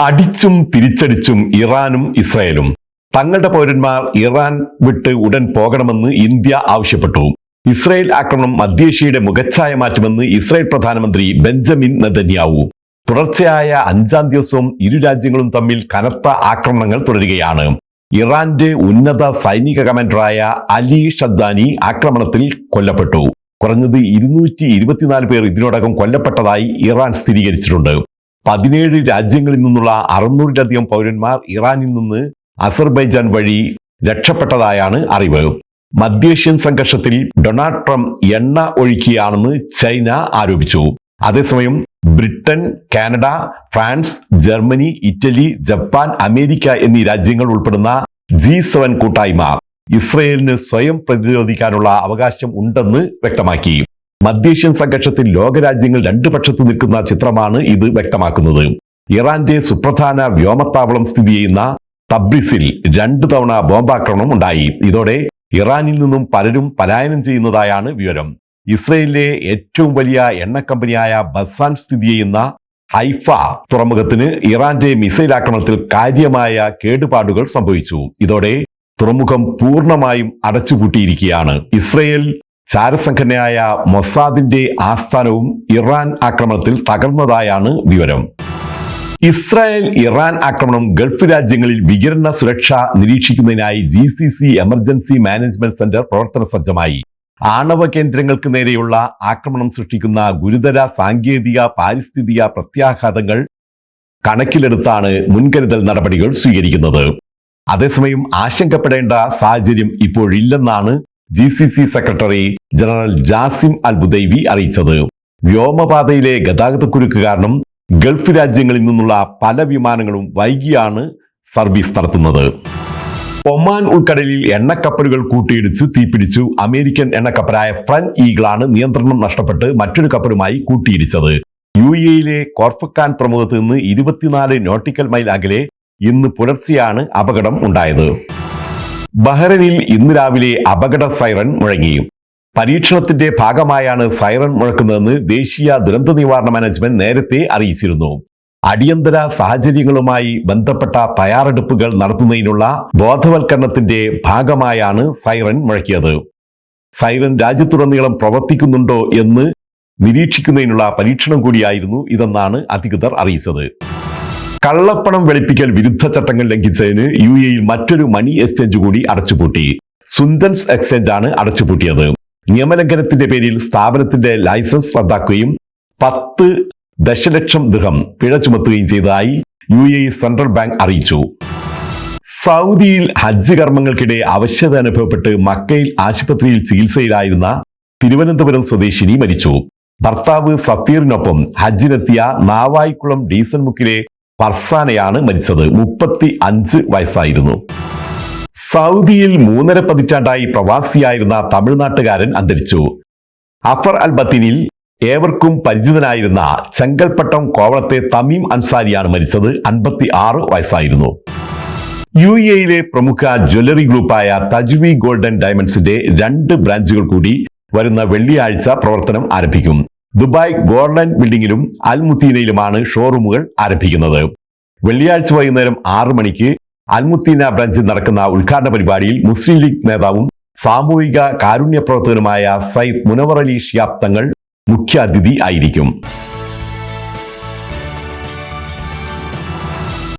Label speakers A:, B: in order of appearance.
A: അടിച്ചും തിരിച്ചടിച്ചും ഇറാനും ഇസ്രായേലും. തങ്ങളുടെ പൗരന്മാർ ഇറാൻ വിട്ട് ഉടൻ പോകണമെന്ന് ഇന്ത്യ ആവശ്യപ്പെട്ടു. ഇസ്രായേൽ ആക്രമണം മധ്യേഷ്യയുടെ മുഖച്ഛായ മാറ്റുമെന്ന് ഇസ്രായേൽ പ്രധാനമന്ത്രി ബെഞ്ചമിൻ നെതന്യാഹു. തുടർച്ചയായ 5-ാം ദിവസവും ഇരു രാജ്യങ്ങളും തമ്മിൽ കനത്ത ആക്രമണങ്ങൾ തുടരുകയാണ്. ഇറാന്റെ ഉന്നത സൈനിക കമാൻഡറായ അലി ഷദ്ദാനി ആക്രമണത്തിൽ കൊല്ലപ്പെട്ടു. കുറഞ്ഞത് 224 പേർ ഇതിനോടകം കൊല്ലപ്പെട്ടതായി ഇറാൻ സ്ഥിരീകരിച്ചിട്ടുണ്ട്. 17 രാജ്യങ്ങളിൽ നിന്നുള്ള 600-ലധികം പൗരന്മാർ ഇറാനിൽ നിന്ന് അസർബൈജാൻ വഴി രക്ഷപ്പെട്ടതായാണ് അറിവ്. മധ്യേഷ്യൻ സംഘർഷത്തിൽ ഡൊണാൾഡ് ട്രംപ് എണ്ണ ഒഴുക്കിയാണെന്ന് ചൈന ആരോപിച്ചു. അതേസമയം Britain, Canada, France, Germany, Italy, Japan, America എന്നീ രാജ്യങ്ങൾ ഉൾപ്പെടുന്ന G7 കൂട്ടായ്മ ഇസ്രയേലിന് സ്വയം പ്രതിരോധിക്കാനുള്ള അവകാശം ഉണ്ടെന്ന് വ്യക്തമാക്കി. മധ്യേഷ്യൻ സംഘർഷത്തിൽ ലോകരാജ്യങ്ങൾ രണ്ടു പക്ഷത്ത് നിൽക്കുന്ന ചിത്രമാണ് ഇത് വ്യക്തമാക്കുന്നത്. ഇറാന്റെ സുപ്രധാന വ്യോമത്താവളം സ്ഥിതി ചെയ്യുന്ന തബ്രിസിൽ 2 തവണ ബോംബാക്രമണം ഉണ്ടായി. ഇതോടെ ഇറാനിൽ നിന്നും പലരും പലായനം ചെയ്യുന്നതായാണ് വിവരം. ഇസ്രയേലിലെ ഏറ്റവും വലിയ എണ്ണ കമ്പനിയായ ബസാൻ സ്ഥിതി ചെയ്യുന്ന ഹൈഫ തുറമുഖത്തിന് ഇറാന്റെ മിസൈൽ ആക്രമണത്തിൽ കാര്യമായ കേടുപാടുകൾ സംഭവിച്ചു. ഇതോടെ തുറമുഖം പൂർണ്ണമായും അടച്ചുപൂട്ടിയിരിക്കുകയാണ്. ഇസ്രയേൽ ചാരസംഘടനയായ മൊസാദിന്റെ ആസ്ഥാനവും ഇറാൻ ആക്രമണത്തിൽ തകർന്നതായാണ് വിവരം. ഇസ്രായേൽ ഇറാൻ ആക്രമണം ഗൾഫ് രാജ്യങ്ങളിൽ വികിരണ സുരക്ഷ നിരീക്ഷിക്കുന്നതിനായി GCC എമർജൻസി മാനേജ്മെന്റ് സെന്റർ പ്രവർത്തന സജ്ജമായി. ആണവ കേന്ദ്രങ്ങൾക്ക് നേരെയുള്ള ആക്രമണം സൃഷ്ടിക്കുന്ന ഗുരുതര സാങ്കേതിക പാരിസ്ഥിതിക പ്രത്യാഘാതങ്ങൾ കണക്കിലെടുത്താണ് മുൻകരുതൽ നടപടികൾ സ്വീകരിക്കുന്നത്. അതേസമയം ആശങ്കപ്പെടേണ്ട സാഹചര്യം ഇപ്പോഴില്ലെന്നാണ് GCC secretary general Jasim Al Budaiwi അറിയിച്ചത്. വ്യോമപാതയിലെ ഗതാഗതക്കുരുക്ക് കാരണം ഗൾഫ് രാജ്യങ്ങളിൽ നിന്നുള്ള പല വിമാനങ്ങളും വൈകിയാണ് സർവീസ് നടത്തുന്നത്. ഒമാൻ ഉൾക്കടലിൽ എണ്ണക്കപ്പലുകൾ കൂട്ടിയിടിച്ച് തീപിടിച്ചു. അമേരിക്കൻ എണ്ണക്കപ്പലായ ഫ്രണ്ട് ഈഗിളാണ് നിയന്ത്രണം നഷ്ടപ്പെട്ട് മറ്റൊരു കപ്പലുമായി കൂട്ടിയിടിച്ചത്. UAE കോർഫക്കാൻ തുറമുഖത്ത് നിന്ന് 24 നോട്ടിക്കൽ മൈൽ അകലെ ഇന്ന് പുലർച്ചെയാണ് അപകടം ഉണ്ടായത്. ബഹ്റൈനിൽ ഇന്ന് രാവിലെ അപകട സൈറൻ മുഴങ്ങി. പരീക്ഷണത്തിന്റെ ഭാഗമായാണ് സൈറൻ മുഴക്കുന്നതെന്ന് ദേശീയ ദുരന്ത നിവാരണ മാനേജ്മെന്റ് നേരത്തെ അറിയിച്ചിരുന്നു. അടിയന്തര സാഹചര്യങ്ങളുമായി ബന്ധപ്പെട്ട തയ്യാറെടുപ്പുകൾ നടത്തുന്നതിനുള്ള ബോധവൽക്കരണത്തിന്റെ ഭാഗമായാണ് സൈറൻ മുഴക്കിയത്. സൈറൻ രാജ്യത്തുടനീളം പ്രവർത്തിക്കുന്നുണ്ടോ എന്ന് നിരീക്ഷിക്കുന്നതിനുള്ള പരീക്ഷണം കൂടിയായിരുന്നു ഇതെന്നാണ് അധികൃതർ അറിയിച്ചത്. കള്ളപ്പണം വെളുപ്പിക്കൽ വിരുദ്ധ ചട്ടങ്ങൾ ലംഘിച്ചതിന് UAE മറ്റൊരു മണി എക്സ്ചേഞ്ച് കൂടി അടച്ചുപൂട്ടി. സുന്ദൻസ് എക്സ്ചേഞ്ച് ആണ് അടച്ചുപൂട്ടിയത്. നിയമലംഘനത്തിന്റെ പേരിൽ സ്ഥാപനത്തിന്റെ ലൈസൻസ് റദ്ദാക്കുകയും 10 ദശലക്ഷം ദിർഹം പിഴ ചുമത്തുകയും ചെയ്തതായി UAE സെൻട്രൽ ബാങ്ക് അറിയിച്ചു. സൗദിയിൽ ഹജ്ജ് കർമ്മങ്ങൾക്കിടെ അവശത അനുഭവപ്പെട്ട് മക്കയിൽ ആശുപത്രിയിൽ ചികിത്സയിലായിരുന്ന തിരുവനന്തപുരം സ്വദേശിനി മരിച്ചു. ഭർത്താവ് സഫീറിനൊപ്പം ഹജ്ജിനെത്തിയ നാവായിക്കുളം ഡീസൽ മുക്കിലെ ഫർസാനയാണ് മരിച്ചത്. 35 വയസ്സായിരുന്നു. സൗദിയിൽ 3.5 പതിറ്റാണ്ടായി പ്രവാസിയായിരുന്ന തമിഴ്നാട്ടുകാരൻ അന്തരിച്ചു. അഫർ അൽ ബത്തീനിൽ ഏവർക്കും പരിചിതനായിരുന്ന ചെങ്കൽപ്പട്ടം കോവളത്തെ തമീം അൻസാരിയാണ് മരിച്ചത്. 56 വയസ്സായിരുന്നു. UAE പ്രമുഖ ജ്വല്ലറി ഗ്രൂപ്പായ തജ്വി ഗോൾഡൻ ഡയമണ്ട്സിന്റെ 2 ബ്രാഞ്ചുകൾ കൂടി വരുന്ന വെള്ളിയാഴ്ച പ്രവർത്തനം ആരംഭിക്കും. ദുബായ് ഗോൾഡൻ ബിൽഡിംഗിലും അൽ മുത്തീനയിലുമാണ് ഷോറൂമുകൾ ആരംഭിക്കുന്നത്. വെള്ളിയാഴ്ച വൈകുന്നേരം 6 മണിക്ക് അൽ മുത്തീന ബ്രാഞ്ചിൽ നടക്കുന്ന ഉദ്ഘാടന പരിപാടിയിൽ മുസ്ലിം ലീഗ് നേതാവും സാമൂഹിക കാരുണ്യ പ്രവർത്തകനുമായ സയ്യിദ് മുനവർ അലി ശിഹാബ് തങ്ങൾ മുഖ്യാതിഥി ആയിരിക്കും.